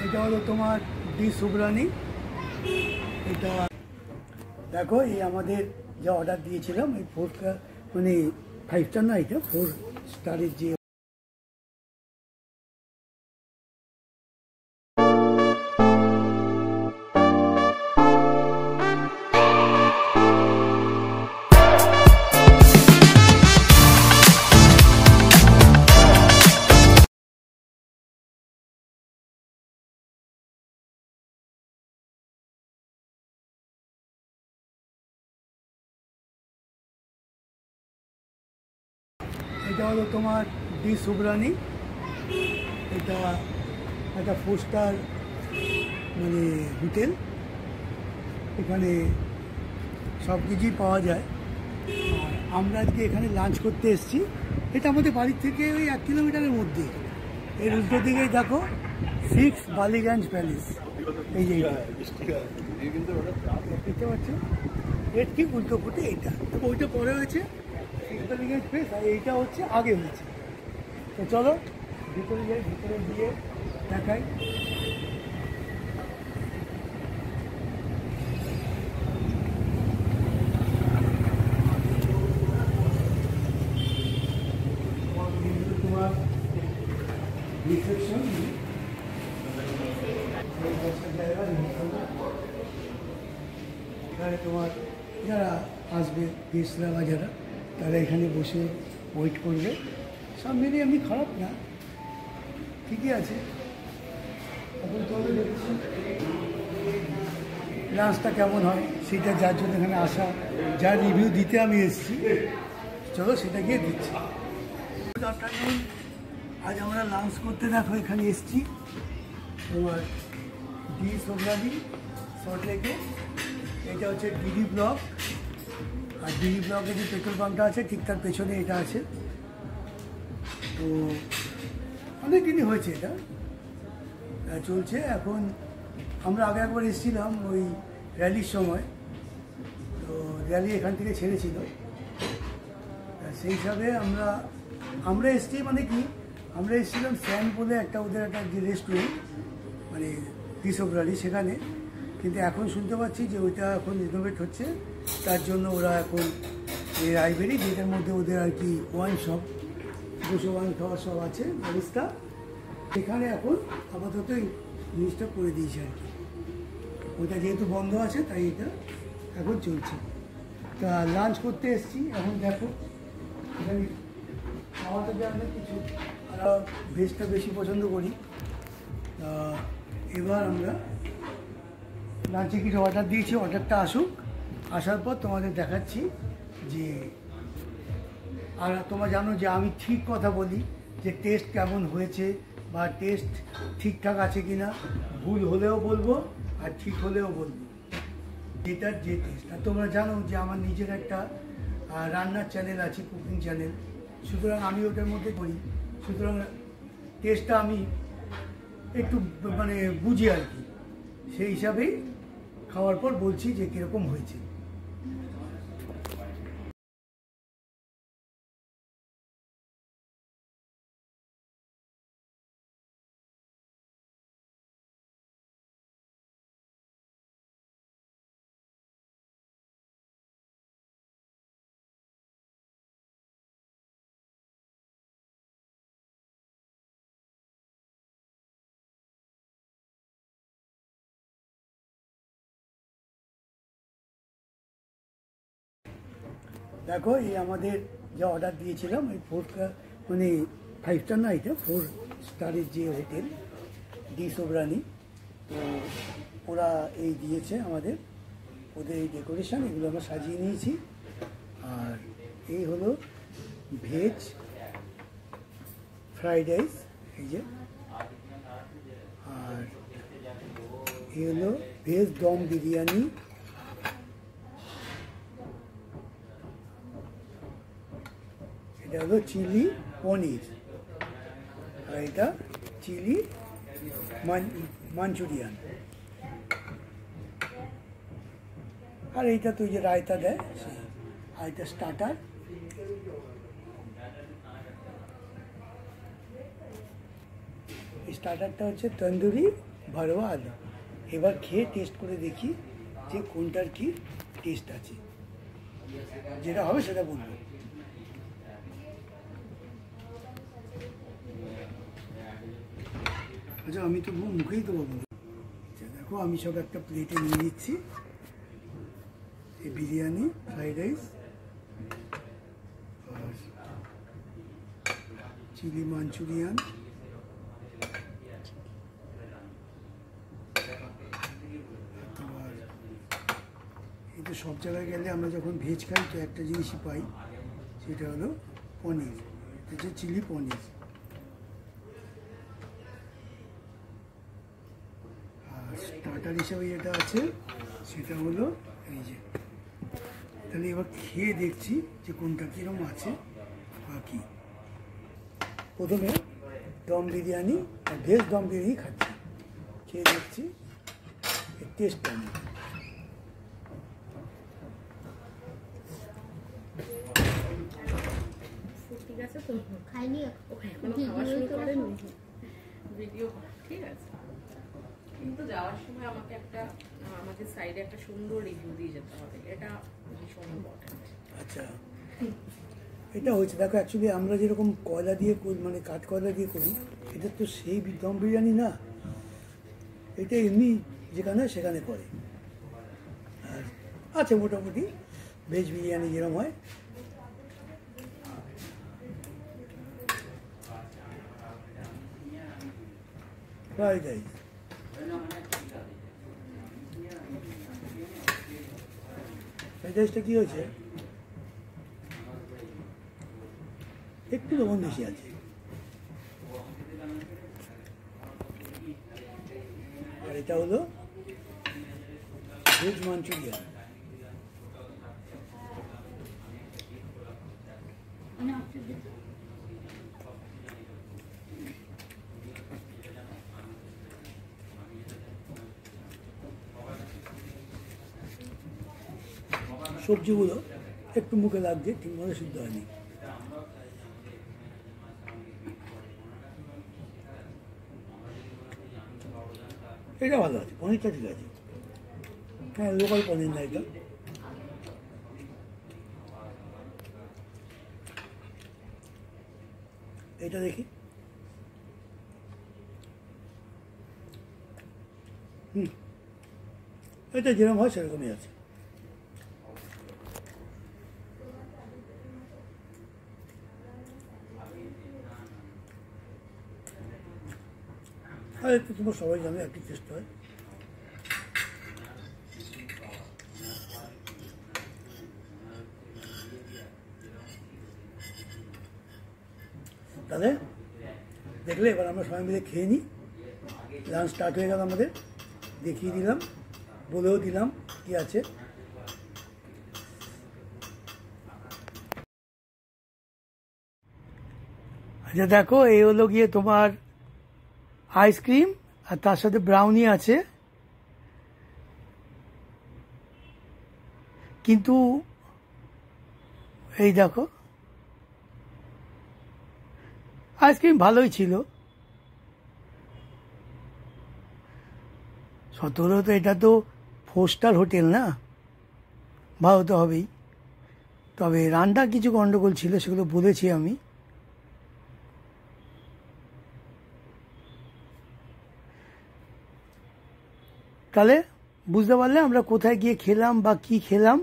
এটা হলো তোমার ডি সুব্রানি। এটা দেখো, এই আমাদের যা অর্ডার দিয়েছিলাম এই 4 মানে 5 স্টার না, এটা 4 স্টারের যে এটা হলো তোমার ডি সুব্রানি। এটা একটা 4 স্টার মানে হোটেল, এখানে সব কিছুই পাওয়া যায়। আর আমরা আজকে এখানে লাঞ্চ করতে এসেছি। এটা আমাদের বাড়ির থেকে ওই 1 কিলোমিটারের মধ্যে। এর উল্টো দিকেই দেখো 6 বালিগঞ্জ প্যালেস। এই যে দেখতে পাচ্ছ, এর ঠিক উল্টো ফুটে এইটা, ওইটা পরে হয়েছে 6 বালিগঞ্জ প্যালেস, আর এইটা হচ্ছে আগে হয়েছে। তো চলো ভিতরে যাই, ভিতরে গিয়ে দেখাই। তোমার রিসেপশন, এখানে তোমার যারা আসবে গেস্টরা বা যারা, তারা এখানে বসে ওয়েট করবে। সব মিলিয়ে এমনি খারাপ না, ঠিকই আছে। এখন চলো দেখছি লাঞ্চটা কেমন হয়, সেটা যার জন্য এখানে আসা, যার রিভিউ দিতে আমি এসেছি, চলো সেটা গিয়ে দিচ্ছি। Good afternoon. আজ আমরা লাঞ্চ করতে দেখো এখানে এসেছি তোমার ডি সুব্রানি সল্টলেকে। এটা হচ্ছে ডিডি ব্লক, আর ডিডি ব্লকে যে পেট্রোল পাম্পটা আছে ঠিক তার পেছনে এটা আছে। তো অনেক দিনই হয়েছে এটা চলছে। এখন আমরা আগে একবার এসেছিলাম ওই র্যালির সময়, তো র্যালি এখান থেকে ছেড়েছিল, সেই হিসাবে আমরা এসেছি। মানে কি, আমরা এসেছিলাম স্যান্ড বলে একটা ওদের একটা যে রেস্টুরেন্ট মানে ডি সুব্রানি, সেখানে। কিন্তু এখন শুনতে পাচ্ছি যে ওইটা এখন রিনোভেট হচ্ছে, তার জন্য ওরা এখন এই রায়বেরি, যেটার মধ্যে ওদের আর কি ওয়াইন শপ, 200 ওয়াইন খাওয়ার সব আছে ব্যবস্থা, সেখানে এখন আপাতত এই জিনিসটা করে দিয়েছে আর কি। ওইটা যেহেতু বন্ধ আছে তাই এটা এখন চলছে। তা লাঞ্চ করতে এসেছি, এখন দেখো এখানে খাওয়াতে যে অনেক কিছু, আমরা ভেজটা বেশি পছন্দ করি। তা এবার আমরা লাঞ্চে কিছু অর্ডার দিয়েছি, অর্ডারটা আসুক, আসার পর তোমাদের দেখাচ্ছি যে। আর তোমরা জানো যে আমি ঠিক কথা বলি, যে টেস্ট কেমন হয়েছে বা টেস্ট ঠিকঠাক আছে কি না, ভুল হলেও বলবো আর ঠিক হলেও বলবো, যেটার যে টেস্ট। আর তোমরা জানো যে আমার নিজের একটা রান্নার চ্যানেল আছে, কুকিং চ্যানেল, সুতরাং আমি ওটার মধ্যে করি, সুতরাং টেস্টটা আমি একটু মানে বুঝি আর কি। সেই হিসাবেই খাওয়ার পর বলছি যে কীরকম হয়েছে। দেখো, এই আমাদের যা অর্ডার দিয়েছিলাম ওই 4 মানে 5 স্টার না, এটা 4 স্টারের যে হোটেল ডি সুব্রানি। তো ওরা এই দিয়েছে আমাদের, ওদের এই ডেকোরেশন, এগুলো আমরা সাজিয়ে নিয়েছি। আর এই হলো ভেজ ফ্রাইড রাইস, এই যে। আর এই হলো ভেজ দম বিরিয়ানি। এটা হলো চিলি পনির, আর এটা চিলি মাঞ্চুরিয়ান। আর এইটা তো যে রায়তা দেয়, আর এটা স্টার্টার। স্টার্টারটা হচ্ছে তন্দুরি ভরোয়া আলু। এবার খেয়ে টেস্ট করে দেখি যে কোনটার কি টেস্ট আছে, যেটা হবে সেটা বলবো। আচ্ছা আমি তো মুখেই তো বলবো। দেখো আমি সব একটা প্লেটে নিয়ে নিচ্ছি। এই বিরিয়ানি, ফ্রাইড রাইস আর চিলি মাঞ্চুরিয়ান, এই তো সব জায়গায় গেলে আমরা যখন ভেজ খাই তো একটা জিনিসই পাই, সেটা হলো পনির। এটা হচ্ছে চিলি পনির। আর স্টার্টার হিসেবে যেটা আছে সেটা হলো এই যে। তাহলে এবার খেয়ে দেখছি যে কোনটা কীরকম আছে বা কী। প্রথমে দম বিরিয়ানি, ভেজ দম বিরিয়ানি খাচ্ছি, খেয়ে দেখছি এর টেস্ট কেমন। ঠিক আছে তো খাইনি এখনো খাওয়া শুরু করেননি ভিডিও ঠিক আছে কিন্তু যাওয়ার সময় আমাকে একটা আমাদের সাইডে একটা সুন্দর রিভিউ দিয়ে যেতে হবে, এটা ভীষণ ইম্পর্টেন্ট। আচ্ছা এটা হয়েছে দেখো, অ্যাকচুয়ালি আমরা যেরকম কয়লা দিয়ে করি, মানে কাঠ কয়লা দিয়ে করি, এটা তো সেই দম বিরিয়ানি না, এটা এমনি যেখানে সেখানে করে। আর আচ্ছা মোটামুটি ভেজ বিরিয়ানি যেরকম হয়। ফ্রাইড রাইস, ফ্রাইড রাইসটা কী হয়েছে, একটু লবণ বেশি আছে। আর এটা হলো ভেজ মাঞ্চুরিয়ান। সবজিগুলো একটু মুখে লাগছে, ঠিকমতো সিদ্ধ হয়নি। এটা ভালো আছে, পনিরটা ঠিক আছে। হ্যাঁ লোকাল পনির না এটা। এটা দেখি, এটা যেরকম হয় সেরকমই আছে। আর একটু তোমার সবাই জানে একটু টেস্ট হয়। তাহলে দেখলে এবার আমরা সবাই মিলে খেয়ে নিই। লাঞ্চ স্টার্ট হয়ে গেল আমাদের, দেখিয়ে দিলাম, বলেও দিলাম কি আছে। আচ্ছা দেখো, এই হলো গিয়ে তোমার আইসক্রিম আর তার সাথে ব্রাউনি আছে, কিন্তু এই দেখো আইসক্রিম ভালোই ছিল। সতেরো তো এটা তো 4 স্টার হোটেল না, ভালো তো হবেই। তবে রান্না কিছু গন্ডগোল ছিল, সেগুলো বলেছি আমি। তাহলে বুঝতে পারলে আমরা কোথায় গিয়ে খেলাম বা কি খেলাম।